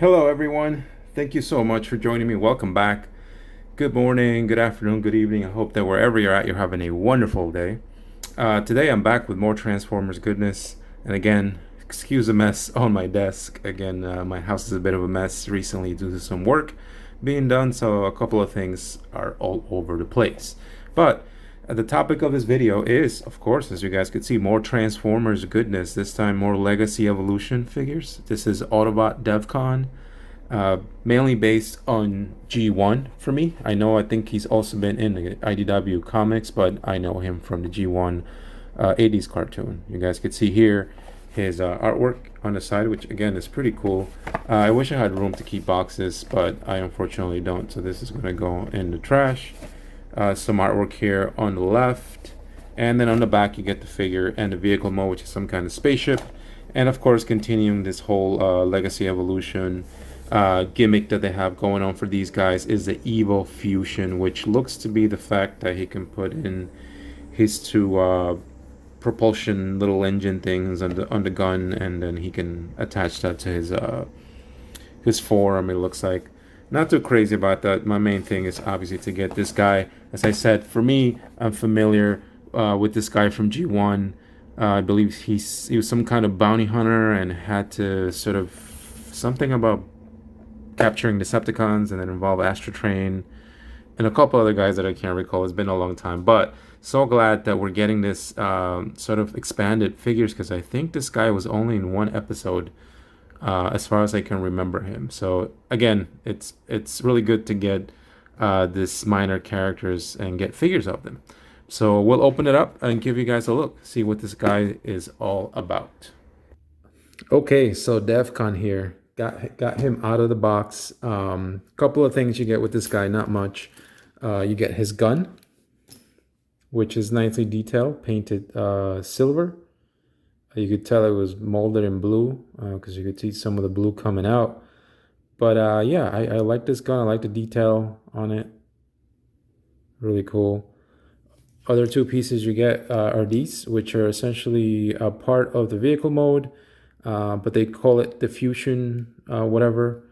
Hello, everyone. Thank you so much for joining me. Welcome back. Good morning, good afternoon, good evening. I hope that wherever you're at, you're having a wonderful day. Today, I'm back with more Transformers goodness. And again, excuse the mess on my desk. Again, my house is a bit of a mess recently due to some work being done, so a couple of things are all over the place. But the topic of this video is, of course, as you guys could see, more Transformers goodness. This time, more Legacy Evolution figures. This is Autobot Devcon, mainly based on G1 for me. I think he's also been in the IDW comics, but I know him from the G1 80s cartoon. You guys could see here his artwork on the side, which again is pretty cool. I wish I had room to keep boxes, but I unfortunately don't. So this is going to go in the trash. Some artwork here on the left, and then on the back you get the figure and the vehicle mode, which is some kind of spaceship, and of course continuing this whole Legacy Evolution gimmick that they have going on for these guys is the Evo Fusion, which looks to be the fact that he can put in his two propulsion little engine things on the gun, and then he can attach that to his forearm. It looks like not too crazy about that. My main thing is obviously to get this guy. As I said, for me, I'm familiar with this guy from G1. I believe he was some kind of bounty hunter and had to sort of something about capturing Decepticons, and then involve Astro Train and a couple other guys that I can't recall. It's been a long time, but so glad that we're getting this sort of expanded figures, because I think this guy was only in one episode as far as I can remember him. So again, it's really good to get this minor characters and get figures of them. So we'll open it up and give you guys a look, see what this guy is all about. Okay, so Devcon here. Got him out of the box. Couple of things you get with this guy, not much. You get his gun, which is nicely detailed, painted silver. You could tell it was molded in blue because you could see some of the blue coming out. But yeah, I like this gun. I like the detail on it. Really cool. Other two pieces you get are these, which are essentially a part of the vehicle mode, but they call it the fusion, whatever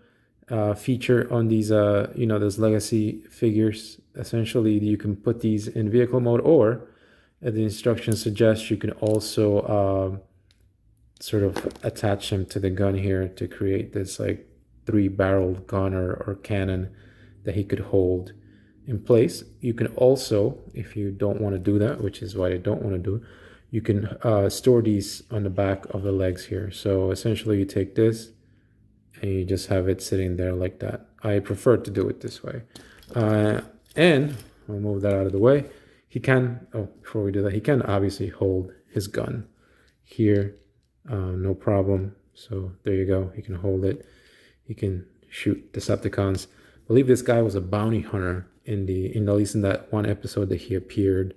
feature on these, those legacy figures. Essentially, you can put these in vehicle mode, or the instructions suggest you can also sort of attach them to the gun here to create this like 3-barreled gun or cannon that he could hold in place. You can also, if you don't want to do that, which is what I don't want to do, you can store these on the back of the legs here. So essentially you take this and you just have it sitting there like that. I prefer to do it this way. And we'll move that out of the way. He can, before we do that, he can obviously hold his gun here, no problem. So there you go. He can hold it. He can shoot Decepticons. I believe this guy was a bounty hunter in at least in that one episode that he appeared.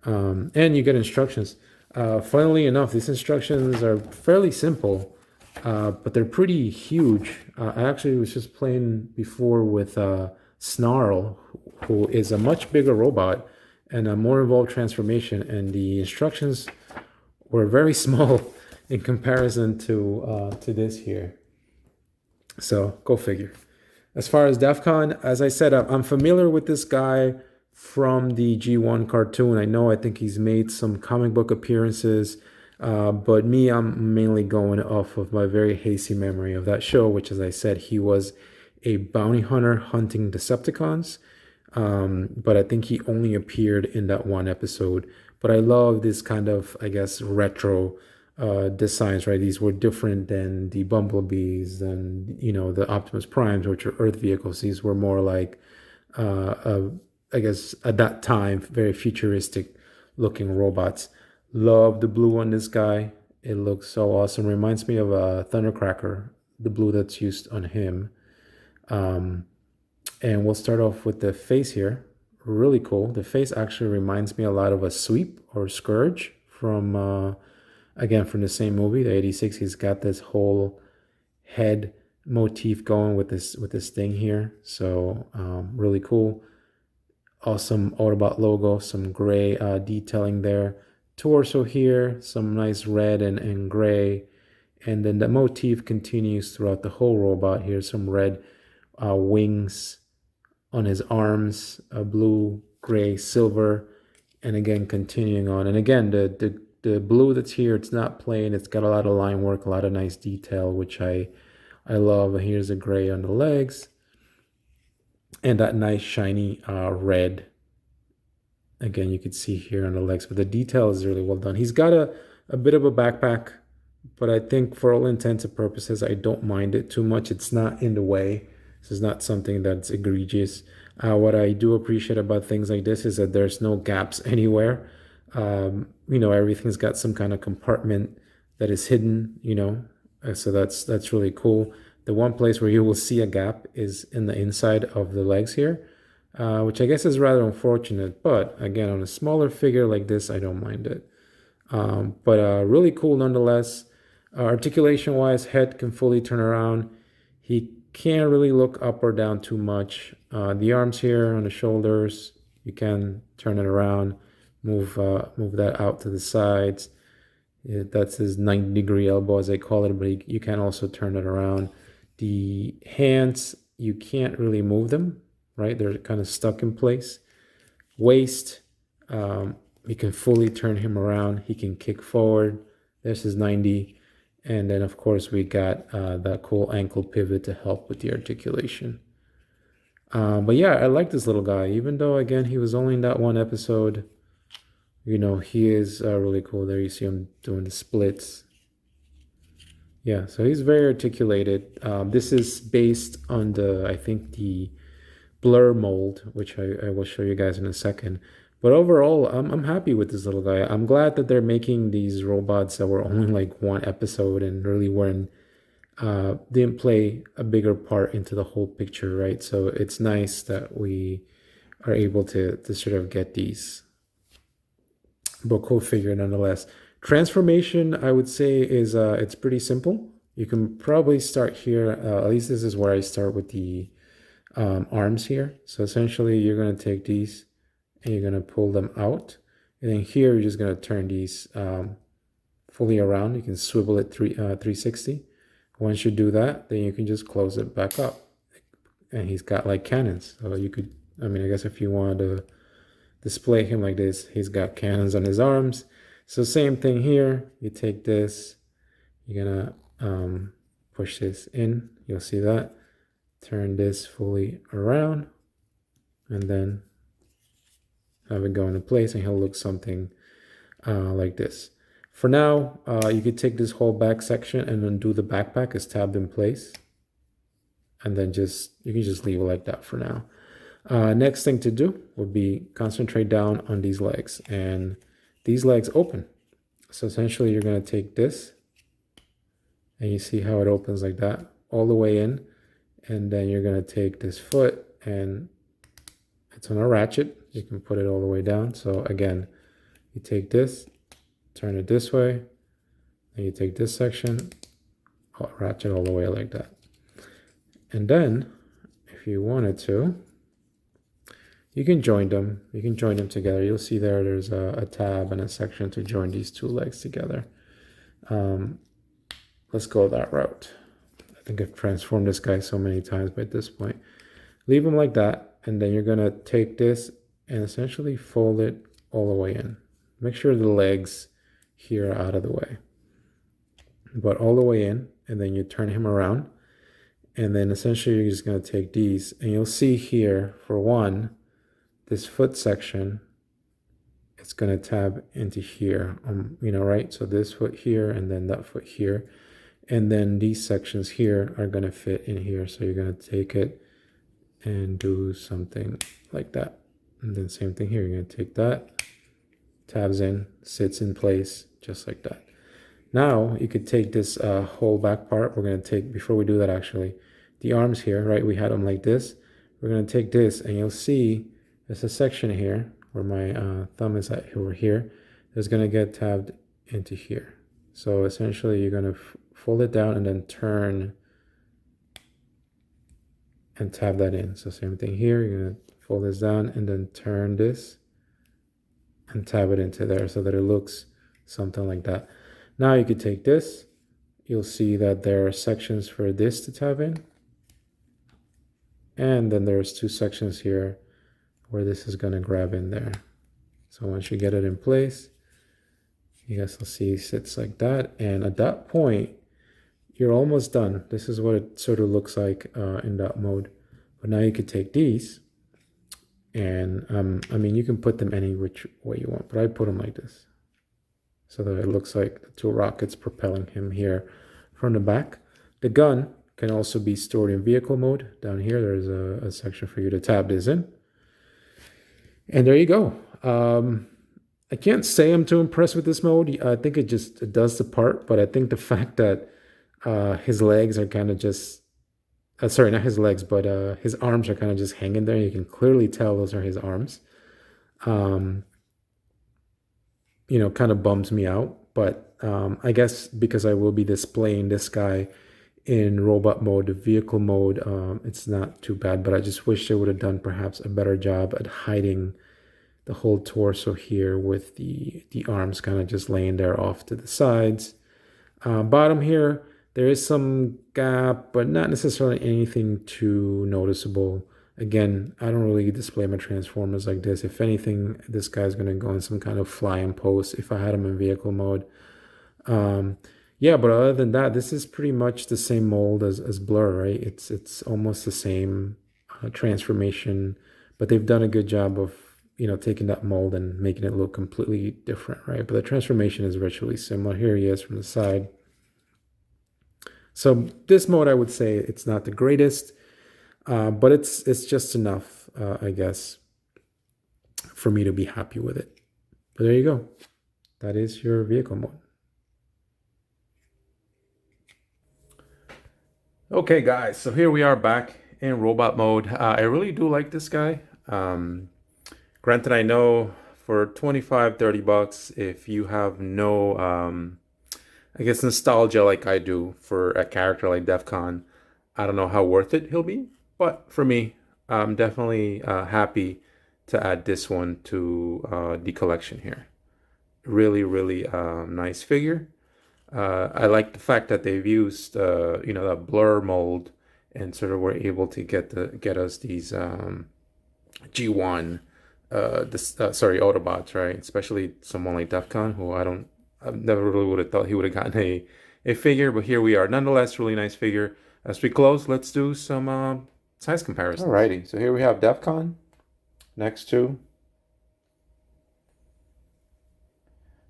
And you get instructions. Funnily enough, these instructions are fairly simple, but they're pretty huge. I actually was just playing before with Snarl, who is a much bigger robot and a more involved transformation, and the instructions were very small in comparison to this here. So go figure. As far as Devcon, as I said, I'm familiar with this guy from the G1 cartoon. I think he's made some comic book appearances, but I'm mainly going off of my very hasty memory of that show, which, as I said, he was a bounty hunter hunting Decepticons. But I think he only appeared in that one episode. But I love this kind of, I guess, retro designs, right? These were different than the Bumblebees and, the Optimus Primes, which are Earth vehicles. These were more like, I guess, at that time, very futuristic looking robots. Love the blue on this guy. It looks so awesome. Reminds me of a Thundercracker, the blue that's used on him. And we'll start off with the face here. Really cool. The face actually reminds me a lot of a Sweep or Scourge from, again, from the same movie, the 86. He's got this whole head motif going with this thing here. So really cool. Awesome Autobot logo, some gray detailing there. Torso here, some nice red and gray. And then the motif continues throughout the whole robot. Here's some red wings on his arms, blue, gray, silver, and again continuing on. And again, the blue that's here, it's not plain. It's got a lot of line work, a lot of nice detail, which I love. Here's a gray on the legs, and that nice shiny red. Again, you can see here on the legs, but the detail is really well done. He's got a bit of a backpack, but I think for all intents and purposes, I don't mind it too much. It's not in the way. This is not something that's egregious. What I do appreciate about things like this is that there's no gaps anywhere. Everything's got some kind of compartment that is hidden, so that's really cool. The one place where you will see a gap is in the inside of the legs here, which I guess is rather unfortunate. But again, on a smaller figure like this, I don't mind it. But really cool nonetheless. Articulation-wise, head can fully turn around. He can't really look up or down too much. The arms here on the shoulders, you can turn it around, move that out to the sides. That's his 90-degree elbow, as they call it, but you can also turn it around. The hands, you can't really move them, right? They're kind of stuck in place. Waist, you can fully turn him around. He can kick forward. There's his 90. And then, of course, we got that cool ankle pivot to help with the articulation. But yeah, I like this little guy. Even though, again, he was only in that one episode, he is really cool. There you see him doing the splits. Yeah, so he's very articulated. This is based on I think the blur mold, which I will show you guys in a second. But overall, I'm happy with this little guy. I'm glad that they're making these robots that were only like one episode and really didn't play a bigger part into the whole picture, right? So it's nice that we are able to sort of get these. But cool figure nonetheless. Transformation, I would say, is it's pretty simple. You can probably start here. At least this is where I start with the arms here. So essentially, you're going to take these and you're going to pull them out. And then here, you're just going to turn these fully around. You can swivel it 360. Once you do that, then you can just close it back up. And he's got like cannons. So you could, I guess if you wanted to display him like this, he's got cannons on his arms. So same thing here. You take this, you're gonna push this in. You'll see that. Turn this fully around, and then have it go into place, and he'll look something like this. For now, you could take this whole back section and undo the backpack is tabbed in place, and then you can just leave it like that for now. Next thing to do would be concentrate down on these legs, and these legs open. So essentially you're going to take this, and you see how it opens like that all the way in, and then you're going to take this foot, and it's on a ratchet. You can put it all the way down. So again, you take this, turn it this way, and you take this section, ratchet all the way like that. And then if you wanted to, you can join them. You can join them together. You'll see there's a tab and a section to join these two legs together. Let's go that route. I think I've transformed this guy so many times by this point. Leave him like that, and then you're going to take this and essentially fold it all the way in. Make sure the legs here are out of the way. But all the way in, and then you turn him around. And then essentially you're just going to take these, and you'll see here, for one, this foot section, it's going to tab into here, right? So this foot here, and then that foot here. And then these sections here are going to fit in here. So you're going to take it and do something like that. And then same thing here. You're going to take that, tabs in, sits in place, just like that. Now you could take this whole back part. We're going to take, before we do that actually, the arms here, right? We had them like this. We're going to take this, and you'll see there's a section here where my thumb is at over here. It's going to get tabbed into here. So essentially you're going to fold it down and then turn and tab that in. So same thing here. You're going to fold this down and then turn this and tab it into there so that it looks something like that. Now you could take this, you'll see that there are sections for this to tab in. And then there's two sections here where this is going to grab in there. So once you get it in place, you guys will see it sits like that. And at that point, you're almost done. This is what it sort of looks like in that mode. But now you could take these and I mean, you can put them any which way you want, but I put them like this so that it looks like the two rockets propelling him here from the back. The gun can also be stored in vehicle mode. Down here, there's a section for you to tab this in. And there you go. I can't say I'm too impressed with this mode. I think it does the part, but I think the fact that his legs are kind of just, sorry, not his legs, but his arms are kind of just hanging there. You can clearly tell those are his arms. You know, kind of bums me out, but I guess because I will be displaying this guy in robot mode, the vehicle mode, it's not too bad, but I just wish they would have done perhaps a better job at hiding the whole torso here with the arms kind of just laying there off to the sides. Bottom here, there is some gap, but not necessarily anything too noticeable. Again, I don't really display my Transformers like this. If anything, this guy's going to go in some kind of flying pose if I had him in vehicle mode. Yeah, but other than that, this is pretty much the same mold as Blur, right? It's almost the same transformation, but they've done a good job of, you know, taking that mold and making it look completely different, right? But the transformation is virtually similar. Here he is from the side. So this mode, I would say it's not the greatest, but it's just enough, I guess, for me to be happy with it. But there you go. That is your vehicle mode. Okay, guys, so here we are back in robot mode. I really do like this guy. Granted, I know for 25, 30 bucks, if you have no, I guess, nostalgia like I do for a character like Devcon, I don't know how worth it he'll be. But for me, I'm definitely happy to add this one to the collection here. Really, really nice figure. I like the fact that they've used, you know, that blur mold and sort of were able to get us these G1, sorry, Autobots, right? Especially someone like Devcon, who I never really would have thought he would have gotten a figure, but here we are. Nonetheless, really nice figure. As we close, let's do some size comparisons. Alrighty, so here we have Devcon next to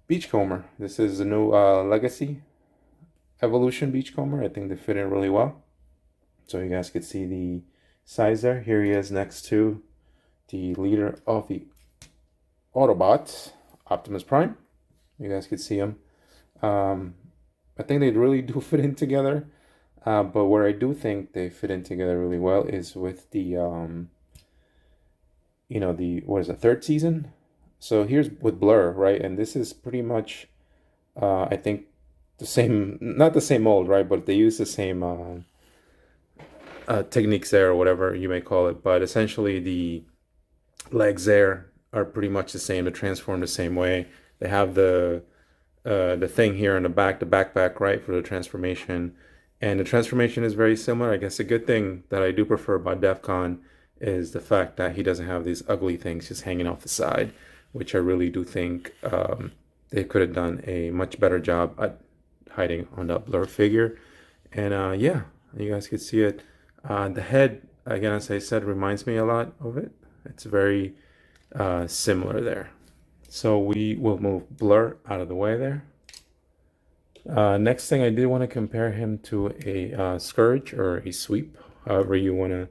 Beachcomber. This is a new Legacy Evolution Beachcomber. I think they fit in really well. So you guys can see the size there. Here he is next to the leader of the Autobots, Optimus Prime. You guys can see him. I think they really do fit in together. But where I do think they fit in together really well is with the, you know, what is it, third season? So here's with Blur, right? And this is pretty much, I think, the same, not the same mold, right? But they use the same techniques there, or whatever you may call it. But essentially the legs there are pretty much the same. They're transformed the same way. They have the thing here in the back, the backpack, right, for the transformation. And the transformation is very similar. I guess the good thing that I do prefer about Devcon is the fact that he doesn't have these ugly things just hanging off the side, which I really do think they could have done a much better job at hiding on that Blur figure. And yeah, you guys could see it. The head, again, as I said, reminds me a lot of it. It's very similar there. So we will move Blur out of the way there. Next thing, I did want to compare him to a Scourge or a Sweep, however you want to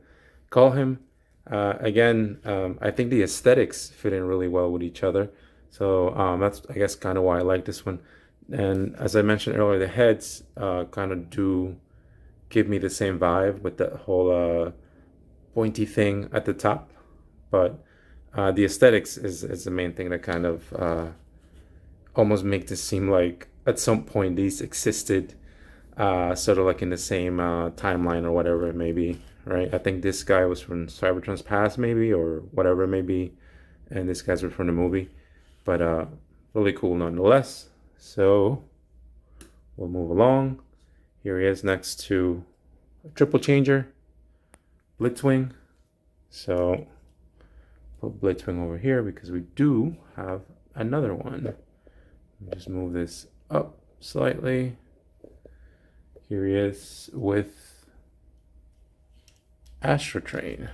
call him. Again, I think the aesthetics fit in really well with each other. So that's, I guess, kind of why I like this one. And as I mentioned earlier, the heads kind of do give me the same vibe with that whole pointy thing at the top. But the aesthetics is the main thing that kind of almost make this seem like at some point these existed sort of like in the same timeline or whatever it may be, right? I think this guy was from Cybertron's past maybe, or whatever it may be, and this guy's were from the movie, but really cool nonetheless. So we'll move along, Here he is next to a triple changer, Blitzwing. So put Blitzwing over here because we do have another one. Just move this up slightly. Here he is with Astro Train.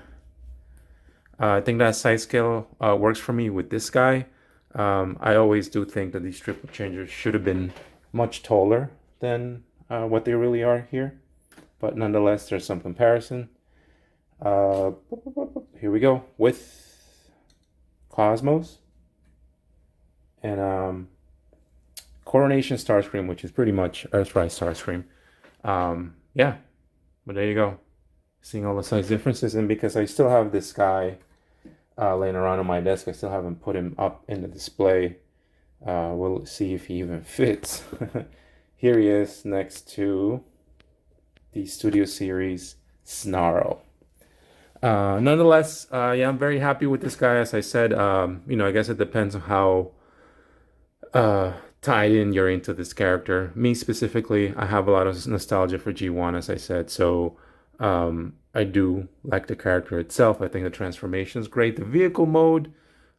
I think that size scale works for me with this guy. I always do think that these triple changers should have been much taller than what they really are here. But nonetheless, there's some comparison. Here we go with Cosmos and Coronation Starscream, which is pretty much Earthrise Starscream. Yeah, but there you go. Seeing all the size differences, and because I still have this guy laying around on my desk, I still haven't put him up in the display. We'll see if he even fits. Here he is next to the Studio Series Snarl. Nonetheless, yeah, I'm very happy with this guy. As I said, I guess it depends on how tied in you're into this character. Me specifically, I have a lot of nostalgia for G1, as I said, so I do like the character itself. I think the transformation is great. The vehicle mode,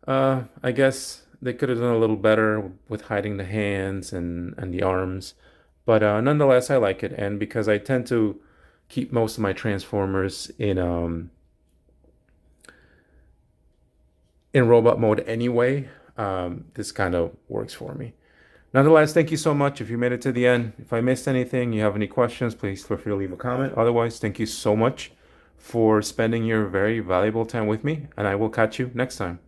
I guess they could have done a little better with hiding the hands and the arms, but nonetheless, I like it. And because I tend to keep most of my Transformers in robot mode anyway, this kind of works for me. Nonetheless, thank you so much if you made it to the end. If I missed anything, you have any questions, please feel free to leave a comment. Otherwise, thank you so much for spending your very valuable time with me, and I will catch you next time.